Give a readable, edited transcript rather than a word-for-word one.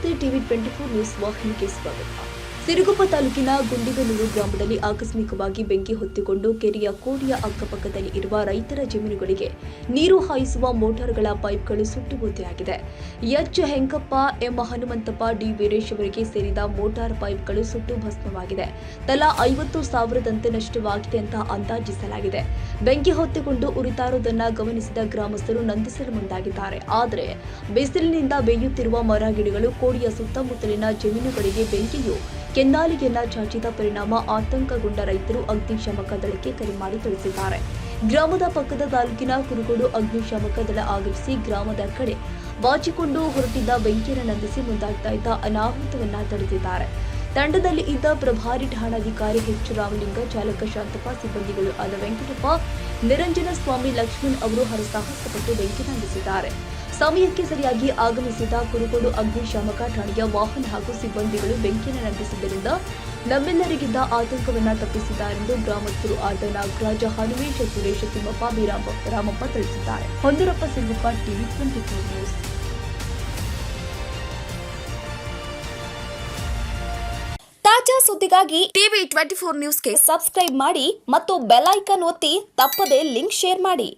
ನಮಸ್ತೆ TV 24 news ವಾಹಿನಿಗೆ ಸ್ವಾಗತ. ಸಿರುಗುಪ್ಪ ತಾಲೂಕಿನ ಗುಂಡಿಗನೂರು ಗ್ರಾಮದಲ್ಲಿ ಆಕಸ್ಮಿಕವಾಗಿ ಬೆಂಕಿ ಹೊತ್ತಿಕೊಂಡು ಕೆರೆಯ ಕೋಡಿಯ ಅಕ್ಕಪಕ್ಕದಲ್ಲಿ ಇರುವ ರೈತರ ಜಮೀನುಗಳಿಗೆ ನೀರು ಹಾಯಿಸುವ ಮೋಟಾರ್ಗಳ ಪೈಪ್ಗಳು ಸುಟ್ಟು ಬೂದಿಯಾಗಿದೆ. H Henkappa, M Hanumanthappa, D Veeresh ಅವರಿಗೆ ಸೇರಿದ ಮೋಟಾರ್ ಪೈಪ್ಗಳು ಸುಟ್ಟು ಭಸ್ಮವಾಗಿದೆ. ತಲಾ 50,000ದಂತೆ ನಷ್ಟವಾಗಿದೆ ಅಂತ ಅಂದಾಜಿಸಲಾಗಿದೆ. ಬೆಂಕಿ ಹೊತ್ತಿಕೊಂಡು ಉರಿತಾರುವುದನ್ನು ಗಮನಿಸಿದ ಗ್ರಾಮಸ್ಥರು ನಂದಿಸಲು ಮುಂದಾಗಿದ್ದಾರೆ. ಆದರೆ ಬಿಸಿಲಿನಿಂದ ಬೇಯುತ್ತಿರುವ ಮರ ಗಿಡಗಳು, ಕೋಡಿಯ ಸುತ್ತಮುತ್ತಲಿನ ಜಮೀನುಗಳಿಗೆ ಬೆಂಕಿಯು ಕೆನ್ನಾಲಿಗೆಯನ್ನ ಚಾಚಿದ ಪರಿಣಾಮ ಆತಂಕಗೊಂಡ ರೈತರು ಅಗ್ನಿಶಾಮಕ ದಳಕ್ಕೆ ಕರೆ ಮಾಡಿ ತಿಳಿಸಿದ್ದಾರೆ. ಗ್ರಾಮದ ಪಕ್ಕದ ತಾಲೂಕಿನ ಕುರುಗೋಡು ಅಗ್ನಿಶಾಮಕ ದಳ ಆಗಮಿಸಿ ಗ್ರಾಮದ ಕಡೆ ಬಾಚಿಕೊಂಡು ಹೊರಟಿದ್ದ ಬೆಂಕಿಯನ್ನು ನಂದಿಸಿ ಮುಂದಾಗ್ತಾ ಇದ್ದ ಅನಾಹುತವನ್ನ ತಡೆದಿದ್ದಾರೆ. ತಂಡದಲ್ಲಿ ಇದ್ದ ಪ್ರಭಾರಿ ಠಾಣಾಧಿಕಾರಿ ಎಚ್ ರಾಮಲಿಂಗ, ಚಾಲಕ ಶಾಂತಪ್ಪ, ಸಿಬ್ಬಂದಿಗಳು ಆದ ವೆಂಕಟಪ್ಪ, ನಿರಂಜನ ಸ್ವಾಮಿ, ಲಕ್ಷ್ಮಣ್ ಅವರು ಹರಸಾಹಸಪಟ್ಟು ಬೆಂಕಿ ನಂದಿಸಿದ್ದಾರೆ. ಸಮಯಕ್ಕೆ ಸರಿಯಾಗಿ ಆಗಮಿಸಿದ ಕುರುಗೋಡು ಅಗ್ನಿಶಾಮಕ ಠಾಣೆಯ ವಾಹನ ಹಾಗೂ ಸಿಬ್ಬಂದಿಗಳು ಬೆಂಕಿಯನ್ನು ನಂದಿಸಿದ್ದರಿಂದ ನಮ್ಮೆಲ್ಲರಿಗಿದ್ದ ಆತಂಕವನ್ನ ತಪ್ಪಿಸಿದ್ದಾರೆಂದು ಗ್ರಾಮಸ್ಥರು ಆದ ನಾಗರಾಜ, ಹನುಮೇಶ್, ಸುರೇಶ್, ತಿಮ್ಮಪ್ಪ, ರಾಮಪ್ಪ ತಿಳಿಸಿದ್ದಾರೆ. ಹೊಂದೂರಪ್ಪ, ಸಿರುಗುಪ್ಪ, ಟಿವಿ 24 ನ್ಯೂಸ್. ತಾಜಾ ಸುದ್ದಿಗಾಗಿ ಟಿವಿ 24 ನ್ಯೂಸ್ಗೆ ಸಬ್ಸ್ಕ್ರೈಬ್ ಮಾಡಿ ಮತ್ತು ಬೆಲ್ ಐಕಾನ್ ಒತ್ತಿ ತಪ್ಪದೇ ಲಿಂಕ್ ಶೇರ್ ಮಾಡಿ.